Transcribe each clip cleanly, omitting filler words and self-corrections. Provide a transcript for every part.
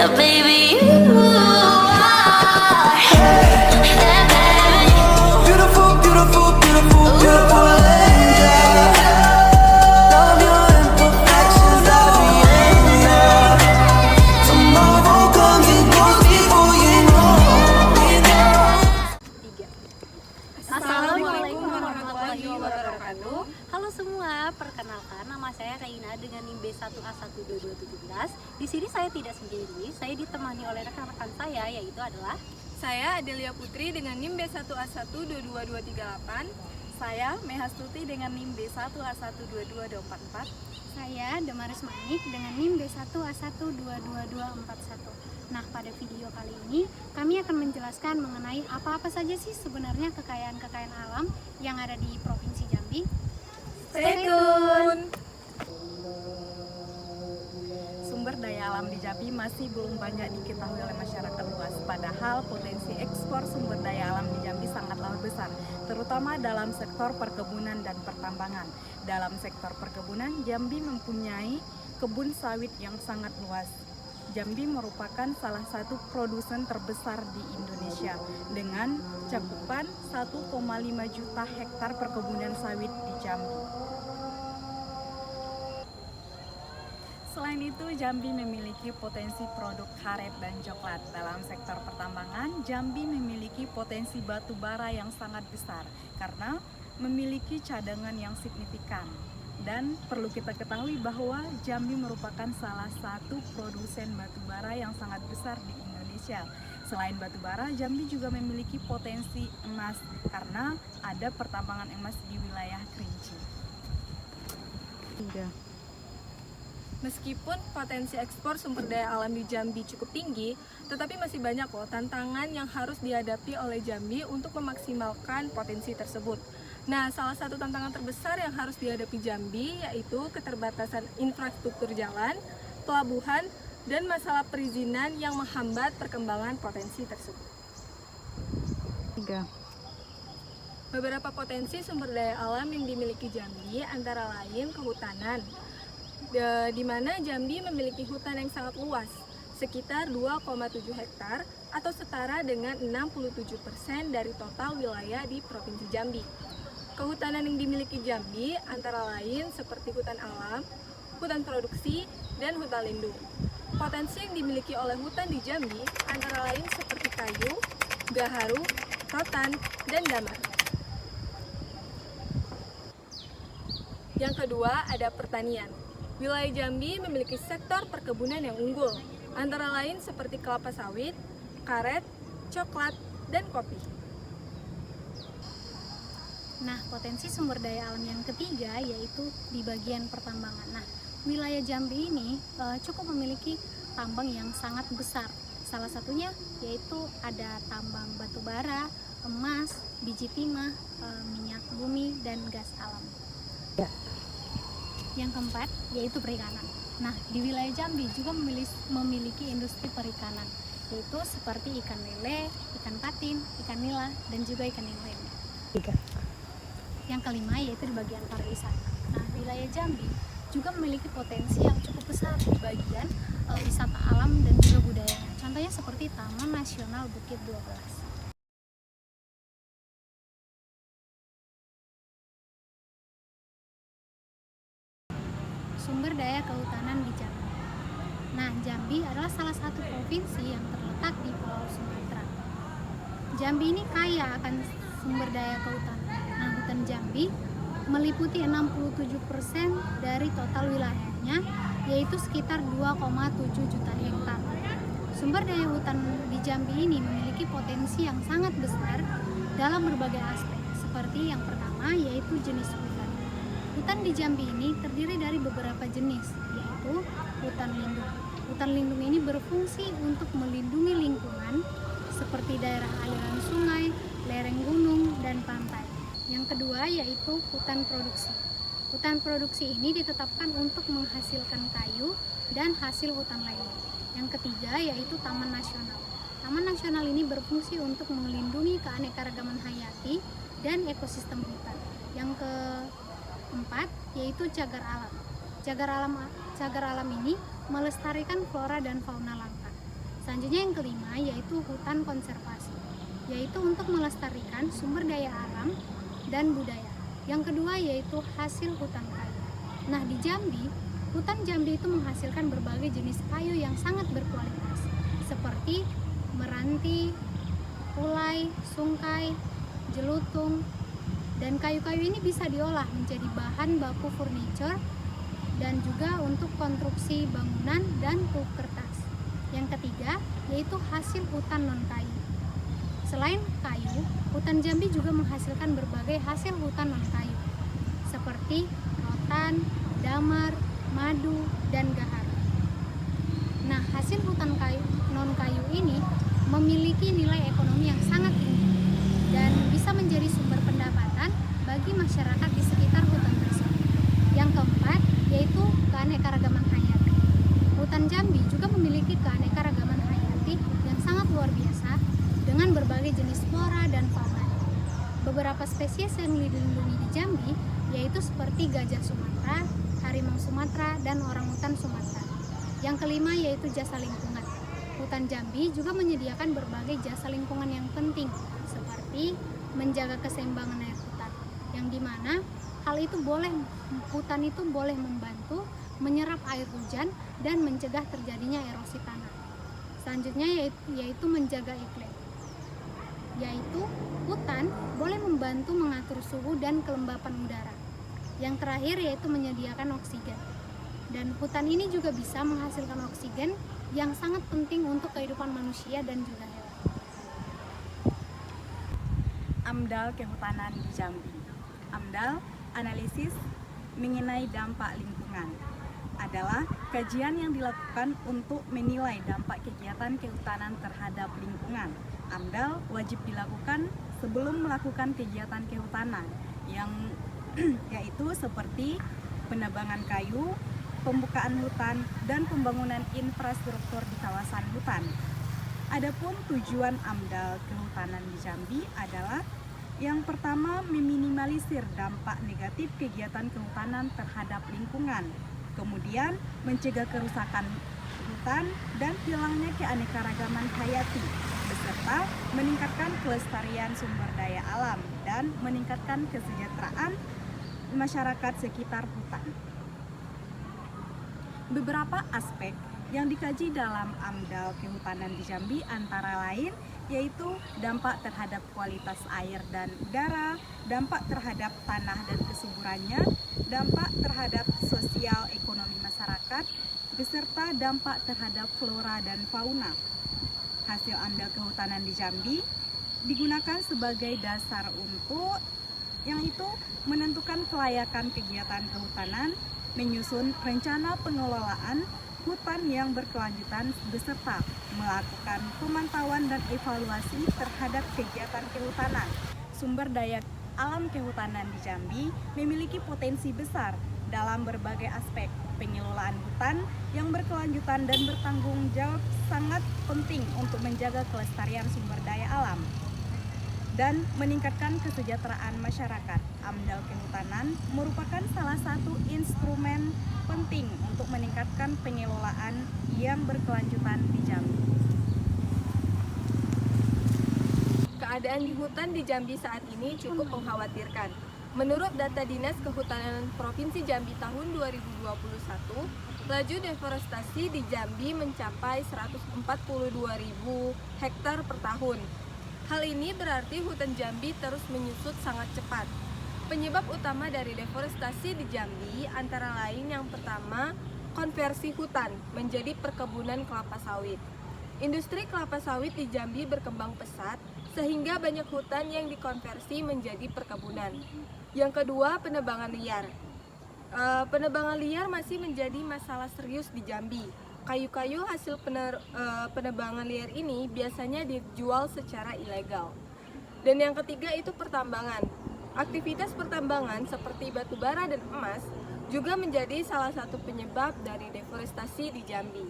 Yeah, baby, you are. Yeah, baby. Beautiful, beautiful, beautiful, beautiful angel. Love your imperfections, love the angel. Tomorrow comes and goes before you know. Assalamualaikum warahmatullahi wabarakatuh. Halo semua, perkenalkan nama saya Reina dengan NIM B1A12217. Di sini saya tidak sendiri, saya ditemani oleh rekan-rekan saya yaitu adalah Saya Adelia Putri dengan NIM B1A1 22238. saya Mehastuti dengan NIM B1A1 22244. Saya Demaris Manik dengan NIM B1A1 22241. Nah, pada video kali ini kami akan menjelaskan mengenai apa-apa saja sih sebenarnya kekayaan-kekayaan alam yang ada di Provinsi Jambi. Stay tune. Sumber daya alam di Jambi masih belum banyak diketahui oleh masyarakat luas, padahal potensi ekspor sumber daya alam di Jambi sangatlah besar, terutama dalam sektor perkebunan dan pertambangan. Dalam sektor perkebunan, Jambi mempunyai kebun sawit yang sangat luas. Jambi merupakan salah satu produsen terbesar di Indonesia dengan cakupan 1,5 juta hektar perkebunan sawit di Jambi. Selain itu, Jambi memiliki potensi produk karet dan coklat. Dalam sektor pertambangan, Jambi memiliki potensi batu bara yang sangat besar karena memiliki cadangan yang signifikan. Dan perlu kita ketahui bahwa Jambi merupakan salah satu produsen batu bara yang sangat besar di Indonesia. Selain batu bara, Jambi juga memiliki potensi emas karena ada pertambangan emas di wilayah Kerinci. Meskipun potensi ekspor sumber daya alam di Jambi cukup tinggi, tetapi masih banyak loh tantangan yang harus dihadapi oleh Jambi untuk memaksimalkan potensi tersebut. Nah, salah satu tantangan terbesar yang harus dihadapi Jambi yaitu keterbatasan infrastruktur jalan, pelabuhan, dan masalah perizinan yang menghambat perkembangan potensi tersebut. Beberapa potensi sumber daya alam yang dimiliki Jambi antara lain kehutanan, di mana Jambi memiliki hutan yang sangat luas, sekitar 2,7 hektar atau setara dengan 67% dari total wilayah di Provinsi Jambi. Kehutanan yang dimiliki Jambi antara lain seperti hutan alam, hutan produksi, dan hutan lindung. Potensi yang dimiliki oleh hutan di Jambi antara lain seperti kayu, gaharu, rotan, dan damar. Yang kedua ada pertanian. Wilayah Jambi memiliki sektor perkebunan yang unggul, antara lain seperti kelapa sawit, karet, coklat, dan kopi. Nah, potensi sumber daya alam yang ketiga yaitu di bagian pertambangan. Nah, wilayah Jambi ini cukup memiliki tambang yang sangat besar. Salah satunya yaitu ada tambang batu bara, emas, biji timah, minyak bumi, dan gas alam. Yang keempat yaitu perikanan. Nah, di wilayah Jambi juga memiliki industri perikanan, yaitu seperti ikan lele, ikan patin, ikan nila, dan juga ikan yang lainnya. Yang kelima yaitu di bagian pariwisata. Nah, wilayah Jambi juga memiliki potensi yang cukup besar di bagian wisata alam dan juga budaya. Contohnya seperti Taman Nasional Bukit 12. Sumber daya kehutanan di Jambi. Nah, Jambi adalah salah satu provinsi yang terletak di Pulau Sumatera. Jambi ini kaya akan sumber daya kehutanan. Nah, hutan Jambi meliputi 67% dari total wilayahnya, yaitu sekitar 2,7 juta hektar. Sumber daya hutan di Jambi ini memiliki potensi yang sangat besar dalam berbagai aspek, seperti yang pertama yaitu jenis hutan. Hutan di Jambi ini terdiri dari beberapa jenis, yaitu hutan lindung. Hutan lindung ini berfungsi untuk melindungi lingkungan seperti daerah aliran sungai, lereng gunung, dan pantai. Yang kedua yaitu hutan produksi. Hutan produksi ini ditetapkan untuk menghasilkan kayu dan hasil hutan lainnya. Yang ketiga yaitu taman nasional. Taman nasional ini berfungsi untuk melindungi keanekaragaman hayati dan ekosistem hutan. Yang keempat yaitu cagar alam. Cagar alam ini melestarikan flora dan fauna langka. Selanjutnya yang kelima yaitu hutan konservasi, yaitu untuk melestarikan sumber daya alam dan budaya. Yang kedua yaitu hasil hutan kayu. Nah, di Jambi, hutan Jambi itu menghasilkan berbagai jenis kayu yang sangat berkualitas, seperti meranti, ulai, sungkai, jelutung, dan kayu-kayu ini bisa diolah menjadi bahan baku furniture dan juga untuk konstruksi bangunan dan pulp kertas. Yang ketiga yaitu hasil hutan non-kayu. Selain kayu, hutan Jambi juga menghasilkan berbagai hasil hutan non-kayu seperti rotan, damar, madu, dan gahar. Nah, hasil hutan kayu non-kayu ini memiliki nilai ekonomi yang sangat tinggi dan bisa menjadi sumber pendapatan bagi masyarakat di sekitar hutan tersebut. Yang keempat yaitu keanekaragaman hayati. Hutan Jambi juga memiliki keanekaragaman hayati yang sangat luar biasa dengan berbagai jenis flora dan fauna. Beberapa spesies yang dilindungi di Jambi yaitu seperti gajah Sumatera, harimau Sumatera, dan orangutan Sumatera. Yang kelima yaitu jasa lingkungan. Hutan Jambi juga menyediakan berbagai jasa lingkungan yang penting seperti menjaga keseimbangan air hutan, yang dimana hutan itu boleh membantu menyerap air hujan dan mencegah terjadinya erosi tanah. Selanjutnya yaitu menjaga iklim, yaitu hutan boleh membantu mengatur suhu dan kelembapan udara. Yang terakhir yaitu menyediakan oksigen, dan hutan ini juga bisa menghasilkan oksigen yang sangat penting untuk kehidupan manusia dan juga hewan. AMDAL Kehutanan di Jambi. AMDAL, analisis mengenai dampak lingkungan, adalah kajian yang dilakukan untuk menilai dampak kegiatan kehutanan terhadap lingkungan. AMDAL wajib dilakukan sebelum melakukan kegiatan kehutanan, yang yaitu seperti penebangan kayu, pembukaan hutan, dan pembangunan infrastruktur di kawasan hutan. Adapun tujuan AMDAL Kehutanan di Jambi adalah yang pertama, meminimalisir dampak negatif kegiatan kehutanan terhadap lingkungan. Kemudian, mencegah kerusakan hutan dan hilangnya keanekaragaman hayati, beserta meningkatkan kelestarian sumber daya alam dan meningkatkan kesejahteraan masyarakat sekitar hutan. Beberapa aspek yang dikaji dalam AMDAL Kehutanan di Jambi antara lain yaitu dampak terhadap kualitas air dan udara, dampak terhadap tanah dan kesuburannya, dampak terhadap sosial ekonomi masyarakat, beserta dampak terhadap flora dan fauna. Hasil AMDAL Kehutanan di Jambi digunakan sebagai dasar untuk yang itu menentukan kelayakan kegiatan kehutanan, menyusun rencana pengelolaan hutan yang berkelanjutan, beserta melakukan pemantauan dan evaluasi terhadap kegiatan kehutanan. Sumber daya alam kehutanan di Jambi memiliki potensi besar dalam berbagai aspek. Pengelolaan hutan yang berkelanjutan dan bertanggung jawab sangat penting untuk menjaga kelestarian sumber daya alam dan meningkatkan kesejahteraan masyarakat. AMDAL Kehutanan merupakan salah satu instrumen penting untuk meningkatkan pengelolaan yang berkelanjutan di Jambi. Keadaan di hutan di Jambi saat ini cukup mengkhawatirkan. Menurut data Dinas Kehutanan Provinsi Jambi tahun 2021, laju deforestasi di Jambi mencapai 142.000 hektar per tahun. Hal ini berarti hutan Jambi terus menyusut sangat cepat. Penyebab utama dari deforestasi di Jambi antara lain yang pertama, konversi hutan menjadi perkebunan kelapa sawit. Industri kelapa sawit di Jambi berkembang pesat sehingga banyak hutan yang dikonversi menjadi perkebunan. Yang kedua, penebangan liar. Penebangan liar masih menjadi masalah serius di Jambi. Kayu-kayu hasil penebangan liar ini biasanya dijual secara ilegal. Dan yang ketiga itu pertambangan. Aktivitas pertambangan seperti batu bara dan emas juga menjadi salah satu penyebab dari deforestasi di Jambi.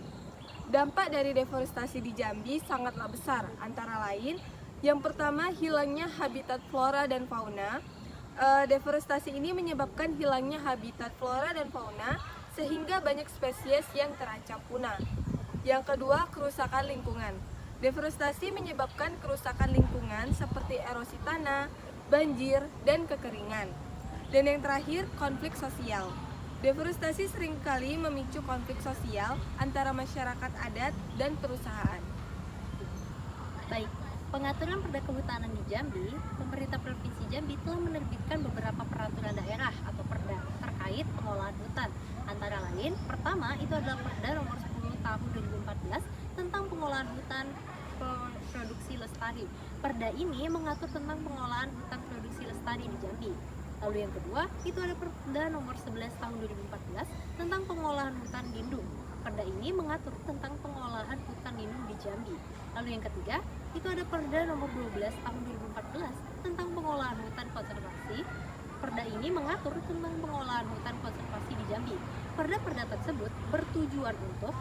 Dampak dari deforestasi di Jambi sangatlah besar, antara lain yang pertama hilangnya habitat flora dan fauna. Deforestasi ini menyebabkan hilangnya habitat flora dan fauna sehingga banyak spesies yang terancam punah. Yang kedua, kerusakan lingkungan. Deforestasi menyebabkan kerusakan lingkungan seperti erosi tanah, banjir, dan kekeringan. Dan yang terakhir, konflik sosial. Deforestasi seringkali memicu konflik sosial antara masyarakat adat dan perusahaan. Baik, pengaturan perda kehutanan di Jambi, pemerintah Provinsi Jambi telah menerbitkan beberapa peraturan daerah atau perda terkait pengolahan hutan. Antara lain, pertama itu adalah Perda nomor 10 tahun 2014 tentang pengolahan hutan produksi lestari. Perda ini mengatur tentang pengolahan hutan produksi lestari di Jambi. Lalu yang kedua, itu ada Perda nomor 11 tahun 2014 tentang pengolahan hutan lindung. Perda ini mengatur tentang pengolahan hutan lindung di Jambi. Lalu yang ketiga, itu ada Perda nomor 12 tahun 2014 tentang pengolahan hutan konservasi. Perda ini mengatur tentang pengolahan hutan konservasi di Jambi. Perda-perda tersebut bertujuan untuk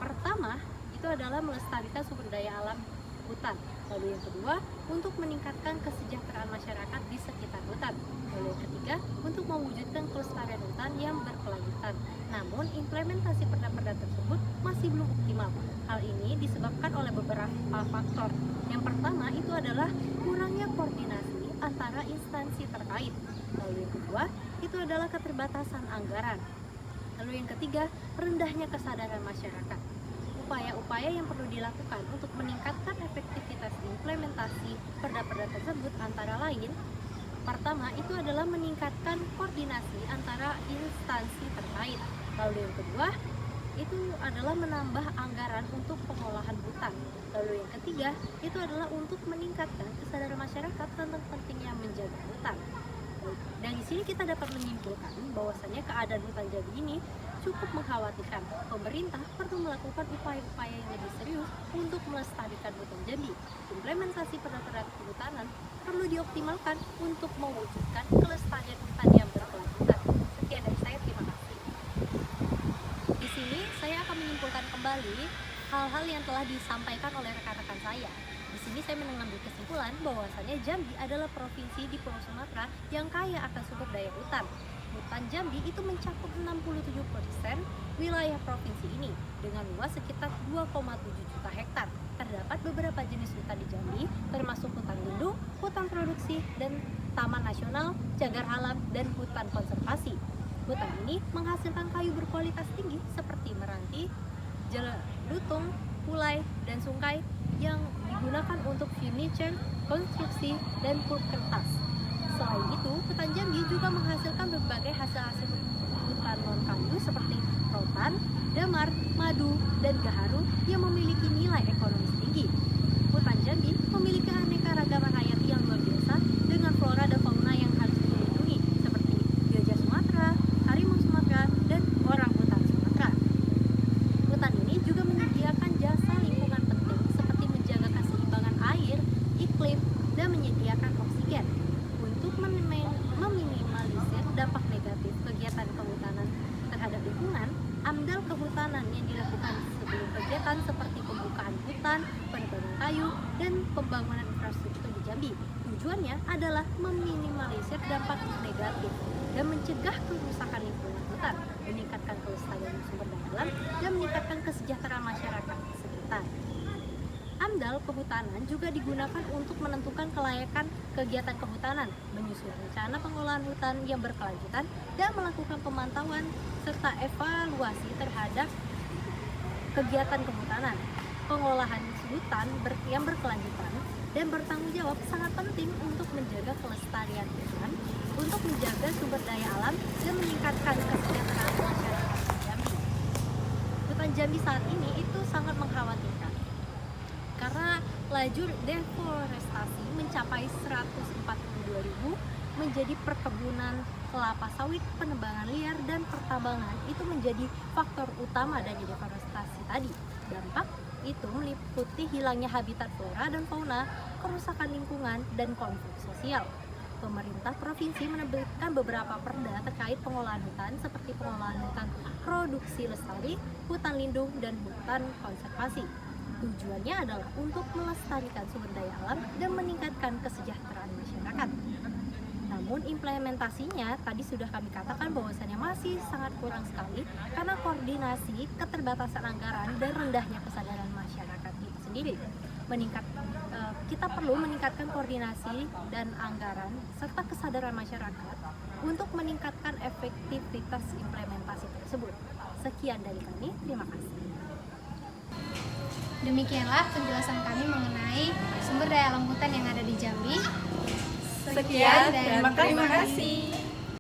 pertama, itu adalah melestarikan sumber daya alam hutan. Lalu yang kedua, untuk meningkatkan kesejahteraan masyarakat di sekitar hutan. Lalu yang ketiga, untuk mewujudkan kelestarian hutan yang berkelanjutan. Namun, implementasi perda-perda tersebut masih belum optimal. Hal ini disebabkan oleh beberapa faktor. Yang pertama itu adalah kurangnya koordinasi antara instansi terkait. Lalu yang kedua, itu adalah keterbatasan anggaran. Lalu yang ketiga, rendahnya kesadaran masyarakat. Upaya-upaya yang perlu dilakukan untuk meningkatkan efektivitas implementasi perda-perda tersebut antara lain, pertama itu adalah meningkatkan koordinasi antara instansi terkait. Lalu yang kedua, itu adalah menambah anggaran untuk pengolahan hutan. Lalu yang ketiga, itu adalah untuk meningkatkan kesadaran masyarakat tentang pentingnya menjaga hutan. Dari sini kita dapat menyimpulkan bahwasanya keadaan hutan Jambi ini cukup mengkhawatirkan. Pemerintah perlu melakukan upaya-upaya yang lebih serius untuk melestarikan hutan Jambi. Implementasi perda-perda kehutanan perlu dioptimalkan untuk mewujudkan kelestarian hutan yang berkelanjutan. Sekian dari saya, terima kasih. Di sini saya akan menyimpulkan kembali hal-hal yang telah disampaikan oleh rekan-rekan saya. Di sini saya mengambil kesimpulan bahwasanya Jambi adalah provinsi di Pulau Sumatera yang kaya akan sumber daya hutan. Hutan Jambi itu mencakup 67% wilayah provinsi ini dengan luas sekitar 2,7 juta hektar. Terdapat beberapa jenis hutan di Jambi, termasuk hutan lindung, hutan produksi, dan taman nasional, cagar alam, dan hutan konservasi. Hutan ini menghasilkan kayu berkualitas tinggi seperti meranti, lutung, pulai, dan sungkai yang digunakan untuk furniture, konstruksi, dan pulp kertas. Selain itu, hutan Jambi juga menghasilkan berbagai hasil-hasil hutan non-kayu seperti rotan, damar, madu, dan gaharu yang memiliki nilai ekonomis tinggi. Hutan Jambi memiliki aneka ragaman hayati yang luar biasa dengan flora dan fauna yang harus dilindungi seperti gajah Sumatera, harimau Sumatera, dan orang hutan Sumatera. Hutan ini juga menyediakan jasa lingkungan penting seperti menjaga keseimbangan air, iklim, dan menyediakan oksigen. Untuk meminimalisir dampak negatif kegiatan kehutanan terhadap lingkungan, AMDAL kehutanan yang dilakukan sebelum kegiatan seperti pembukaan hutan, penebangan kayu, dan pembangunan infrastruktur di Jambi. Tujuannya adalah meminimalisir dampak negatif dan mencegah kerusakan lingkungan hutan, meningkatkan kelestarian sumber daya alam, dan meningkatkan kesejahteraan masyarakat sekitar. AMDAL kehutanan juga digunakan untuk menentukan kelayakan kegiatan kehutanan, menyusun rencana pengolahan hutan yang berkelanjutan, dan melakukan pemantauan serta evaluasi terhadap kegiatan kehutanan. Pengolahan hutan yang berkelanjutan dan bertanggung jawab sangat penting untuk menjaga kelestarian hutan, untuk menjaga sumber daya alam, dan meningkatkan kesejahteraan masyarakat Jambi. Hutan Jambi saat ini itu sangat mengkhawatirkan karena laju deforestasi mencapai 142.000, menjadi perkebunan kelapa sawit, penebangan liar, dan pertambangan itu menjadi faktor utama dari deforestasi tadi. Dampak itu meliputi hilangnya habitat flora dan fauna, kerusakan lingkungan, dan konflik sosial. Pemerintah provinsi menerbitkan beberapa perda terkait pengolahan hutan seperti pengolahan hutan produksi lestari, hutan lindung, dan hutan konservasi. Tujuannya adalah untuk melestarikan sumber daya alam dan meningkatkan kesejahteraan masyarakat. Namun, Namun implementasinya tadi sudah kami katakan bahwasannya masih sangat kurang sekali karena koordinasi, keterbatasan anggaran, dan rendahnya kesadaran masyarakat itu sendiri. Kita perlu meningkatkan koordinasi dan anggaran serta kesadaran masyarakat untuk meningkatkan efektivitas implementasi tersebut. Sekian dari kami, terima kasih. Demikianlah penjelasan kami mengenai sumber daya alam hutan yang ada di Jambi. Sekian dan terima kasih.